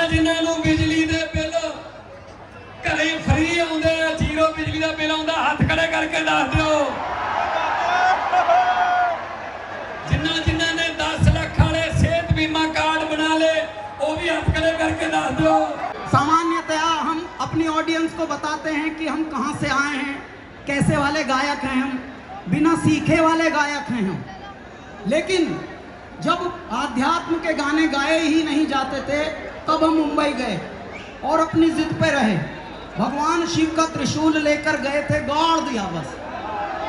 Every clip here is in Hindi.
ਜਿਨ੍ਹਾਂ ਨੂੰ ਬਿਜਲੀ ਦੇ ਬਿੱਲ ਘਰੇ ਫ੍ਰੀ ਆਉਂਦੇ, ਜ਼ੀਰੋ ਬਿਜਲੀ ਦਾ ਬਿੱਲ ਆਉਂਦਾ, ਹੱਥ ਖੜੇ ਕਰਕੇ ਦੱਸ ਦਿਓ। ਜਿਨ੍ਹਾਂ ਨੇ 10 ਲੱਖ वाले सेहत बीमा कार्ड बना ले, वो भी हथ खड़े करके दस दो। सामान्यतया हम अपनी ऑडियंस को बताते हैं कि हम कहाँ से आए हैं, कैसे वाले गायक हैं हम, बिना सीखे वाले गायक हैं हम। लेकिन जब आध्यात्म के गाने गाए ही नहीं जाते थे तब हम मुंबई गए और अपनी जिद पे रहे। भगवान शिव का त्रिशूल लेकर गए थे, गाड़ दिया बस।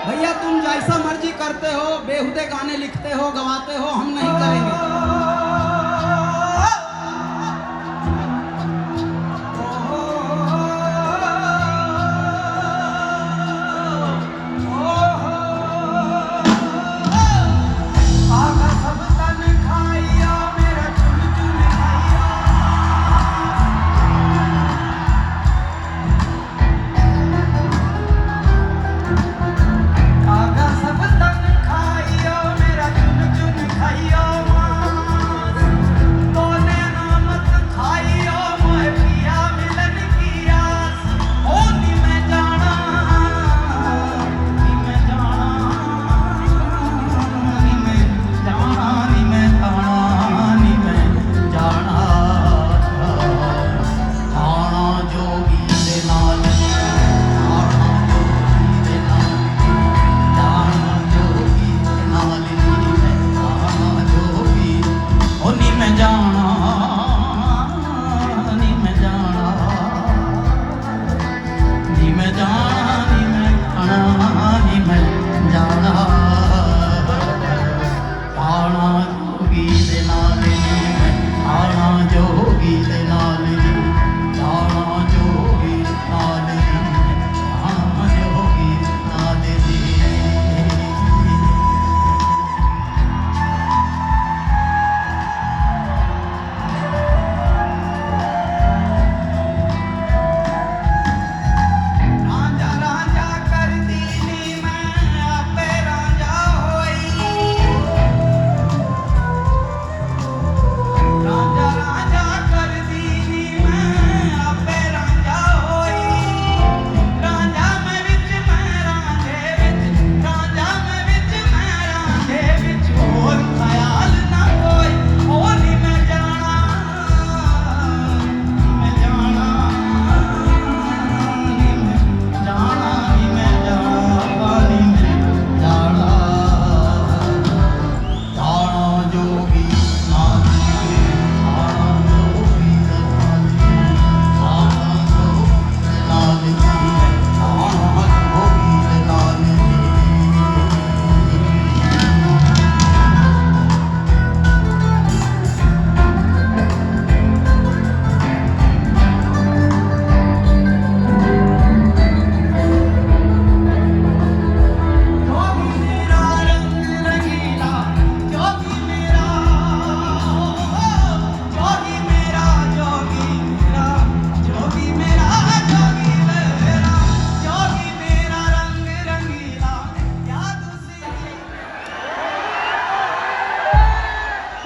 भैया तुम जैसा मर्जी करते हो, बेहुदे गाने लिखते हो, गवाते हो, हम नहीं करेंगे।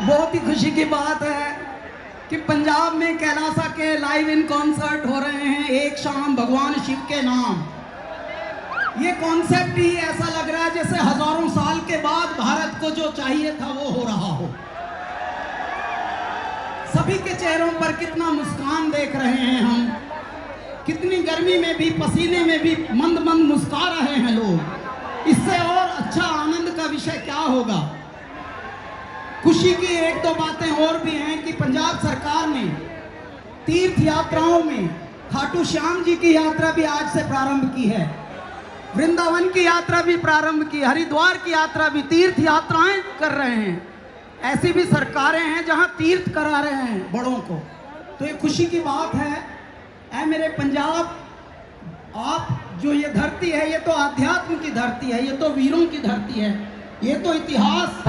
बहुत ही खुशी की बात है कि पंजाब में कैलासा के लाइव इन कॉन्सर्ट हो रहे हैं, एक शाम भगवान शिव के नाम। ये कॉन्सेप्ट ही ऐसा लग रहा है जैसे हजारों साल के बाद भारत को जो चाहिए था वो हो रहा हो। सभी के चेहरों पर कितना मुस्कान देख रहे हैं हम, कितनी गर्मी में भी, पसीने में भी मंद मंद मुस्कुरा रहे हैं लोग। इससे और अच्छा आनंद का विषय क्या होगा। खुशी की एक दो बातें और भी हैं कि पंजाब सरकार ने तीर्थ यात्राओं में खाटू श्याम जी की यात्रा भी आज से प्रारंभ की है, वृंदावन की यात्रा भी प्रारंभ की, हरिद्वार की यात्रा भी, तीर्थ यात्राएं कर रहे हैं। ऐसी भी सरकारें हैं जहां तीर्थ करा रहे हैं बड़ों को। तो ये खुशी की बात है। ऐ मेरे पंजाब, आप जो ये धरती है ये तो आध्यात्म की धरती है, ये तो वीरों की धरती है, ये तो इतिहास।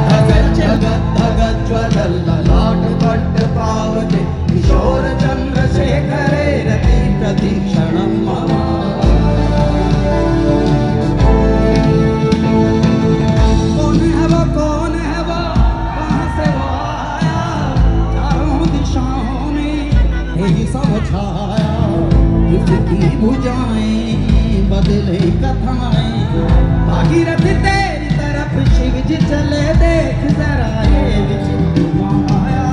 किशोर चंद्रशेखरे रति प्रतीक्षणं मम। कौन है वो, कौन है वो, कहाँ से वो आया, चारों दिशाओं में वही समझाया, इसकी भुजाएं बदले कथाएं, भागीरथ तेरी तरफ शिव जी चले, देख जरा ये विचित्र माया।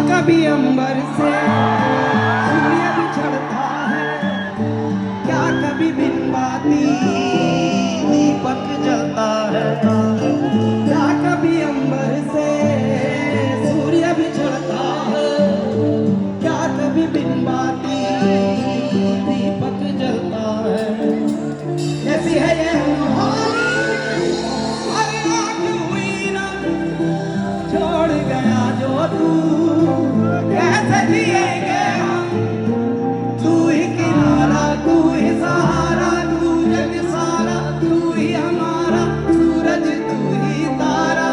कभी अंबर से सूर्य बिछड़ता है, क्या कभी बिन बाती दीपक जलता है, क्या कभी अंबर से सूर्य बिछड़ता है, क्या कभी बिन बाती दीपक जलता है। ऐसी है ये हुई ना, छोड़ गया जो तू, कैसे जिएंगे हम, तू ही किनारा, तू ही सहारा, तू जग सारा, तू ही हमारा सूरज, तू ही तारा।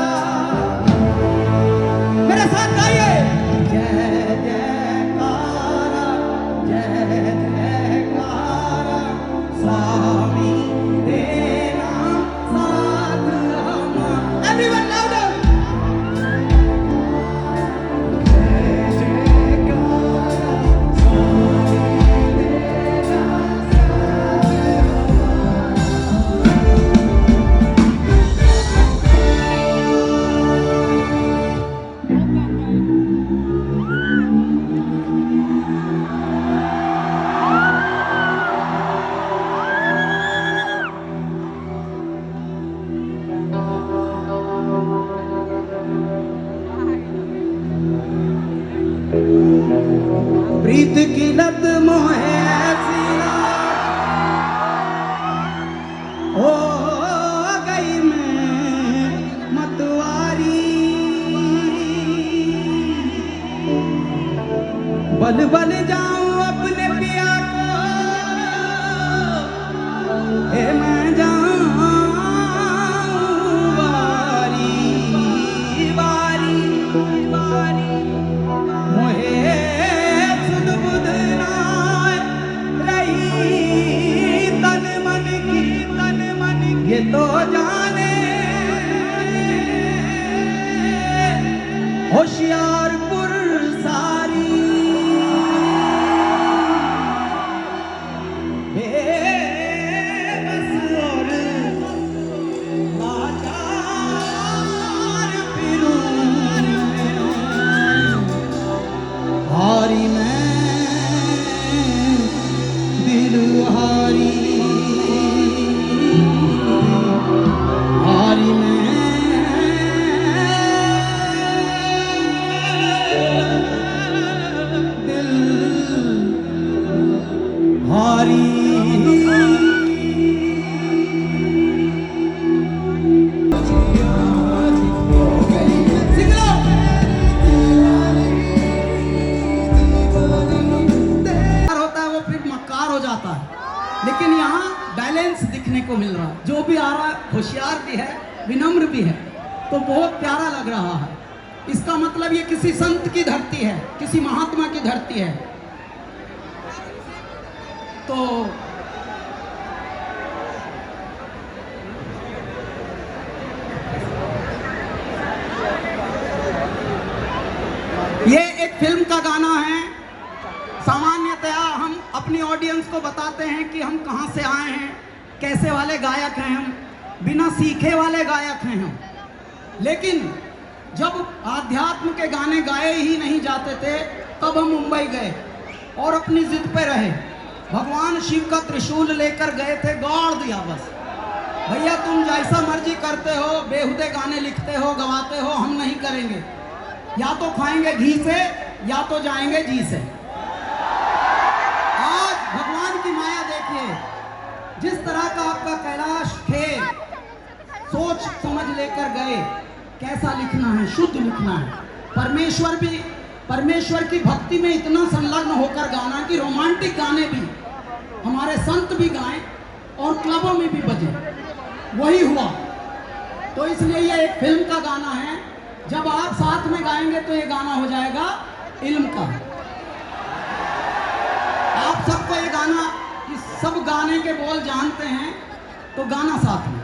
मेरे साथ गाइए, जय जयकारा, जय जयकारा, स्वामी तेरा साथ हमारा। Everyone louder. प्रीत की लत मोहे ऐसी हो गई मैं मतवारी, बल बल जाऊं अपने पिया को, हे मैं जाऊं वारी वारी वारी, मोहे सुध बुध नाय रही तन मन की, ये तो जाने होशियारपुर सारी। बस और लाचार फिरूं, हारी मैं दिल हारी, हारी मैं को मिल रहा है। जो भी आ रहा है होशियार भी है, विनम्र भी है, तो बहुत प्यारा लग रहा है। इसका मतलब ये किसी संत की धरती है, किसी महात्मा की धरती है। तो ये एक फिल्म का गाना है। सामान्यतया हम अपनी ऑडियंस को बताते हैं कि हम कहाँ से आए हैं, कैसे वाले गायक हैं हम, बिना सीखे वाले गायक हैं हम। लेकिन जब आध्यात्म के गाने गाए ही नहीं जाते थे, तब हम मुंबई गए और अपनी जिद पे रहे। भगवान शिव का त्रिशूल लेकर गए थे, गाड़ दिया बस। भैया तुम जैसा मर्जी करते हो, बेहुदे गाने लिखते हो, गवाते हो, हम नहीं करेंगे। या तो खाएंगे घी से या तो जाएंगे जी से। आज भगवान की माया देखिए, जिस तरह का आपका कैलाश खेल सोच समझ लेकर गए, कैसा लिखना है, शुद्ध लिखना है। परमेश्वर की भक्ति में इतना संलग्न होकर गाना कि रोमांटिक गाने भी हमारे संत भी गाएं और क्लबों में भी बजे, वही हुआ। तो इसलिए ये एक फिल्म का गाना है। जब आप साथ में गाएंगे तो ये गाना हो जाएगा इल्म का। आप सबको ये गाना, इस सब गाने के बोल जानते हैं, तो गाना साथ में।